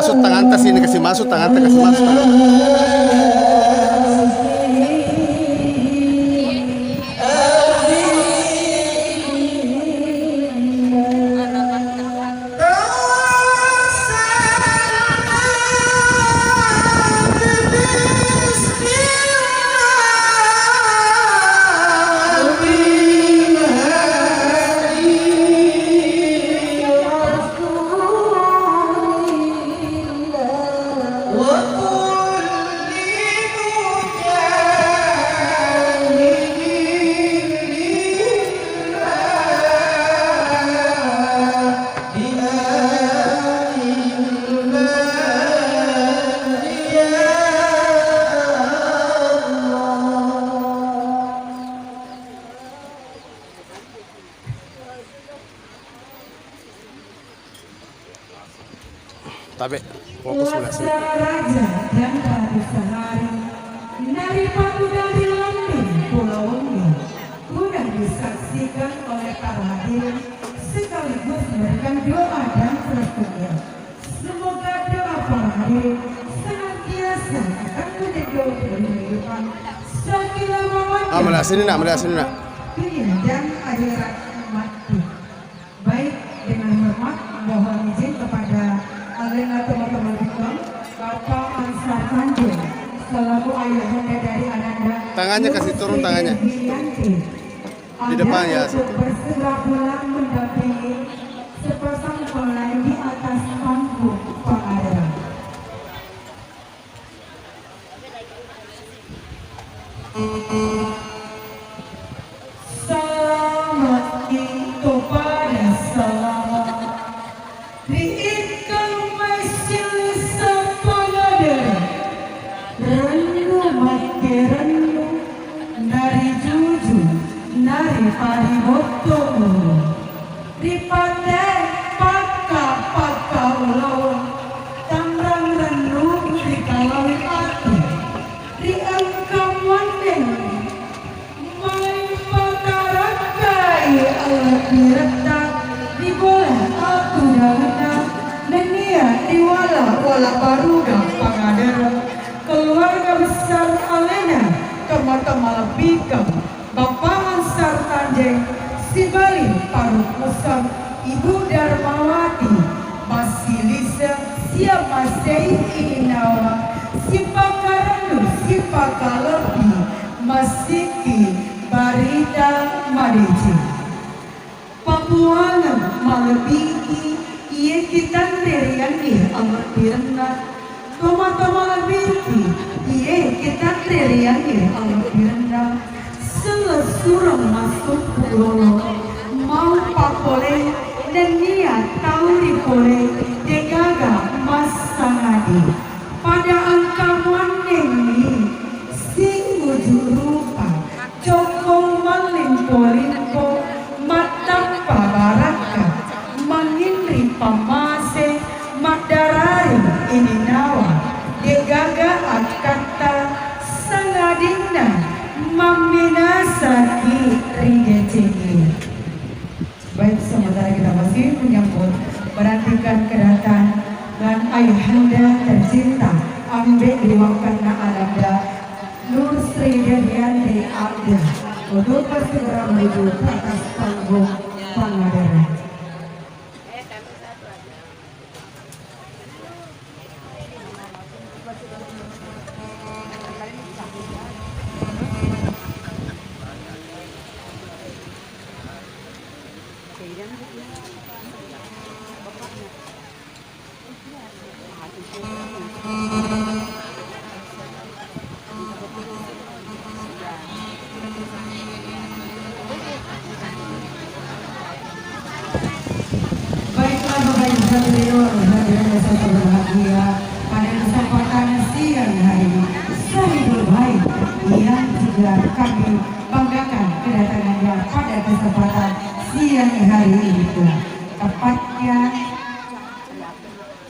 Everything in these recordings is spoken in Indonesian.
masuk tangan atas ini, kasih masuk tangan atas, kasih masuk tangan. Tapi fokus mulai sini. Raja dan Ratu Sehari dari pagoda di Lampung, Pulau Wengi sudah disaksikan oleh para hadirin sekaligus memberikan doa dan persetujuan. Semoga doa para hadirin senantiasa akan menjadi kehidupan selama-lamanya. Melihat sini nak, melihat sini nak. Dunia dan akhirat umat. Baik, dengan hormat mohon izin kepada Alena teman-teman kita, Bapak Ansar Tanjung selaku ayahanda dari Ananda. Tangannya kasih turun tangannya. Di depan ya. Bersebelah pulang mendampingi sepasang pelayan di atas panggung pengadilan. Selamat itu pada selamat diikat majelis sepanjang rendu mati rendu dari jujur dari parimoto di pandai paka ulau tangrang rendu di kalau hati di engkau wandeng mai pakarakai alat diretak di bola aku dahana nenia di wala baruga pangadera keluarga besar Alena kemata malabika Bapak Ansar Tanjung si Bali Parut Musam Ibu Darmawati Basilisa siap Masei Inawa si Pakarandu si Pakalepi Masiki Barita Madeji Papuangan malabiki iya kita teriangi amat birna toma labiki iya kita teriangi amat birna selesurang masuk pulau mau pakole dan niat tahu dipole degaga mas sangadi pada angka wandengi sing rupa cokong malimpo matapa baraka mangindri pamase madarari ini nawa degaga akata sangadina maminasaki ringeceki. Baik, sementara kita masih menyambut menantikan kedatangan ayahanda tercinta Ambek Diwakana Ananda Nur Sri Devianti Abda untuk segera menuju ke atas panggung Pangandaran. Baiklah Bapak Ibu hadirin yang saya berbahagia pada kesempatan siang hari ini saya berbaik yang juga kami banggakan kedatangannya pada kesempatan siang hari ini pula tepatnya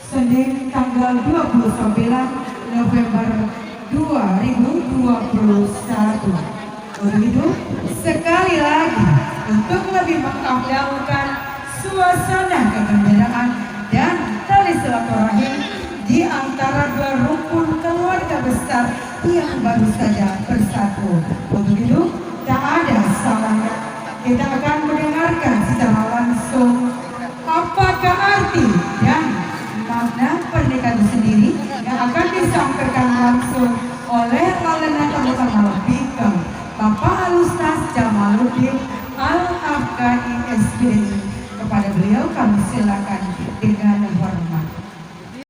Senin tanggal 29 November 2021. Begitu sekali lagi untuk lebih mengabdalkan suasana kegembiraan dan tali silaturahim di langsung oleh Koordinator Utama Bikam Bapak Alustas Jamaluddin Al-Afghani SBI. Kepada beliau kami silakan dengan hormat.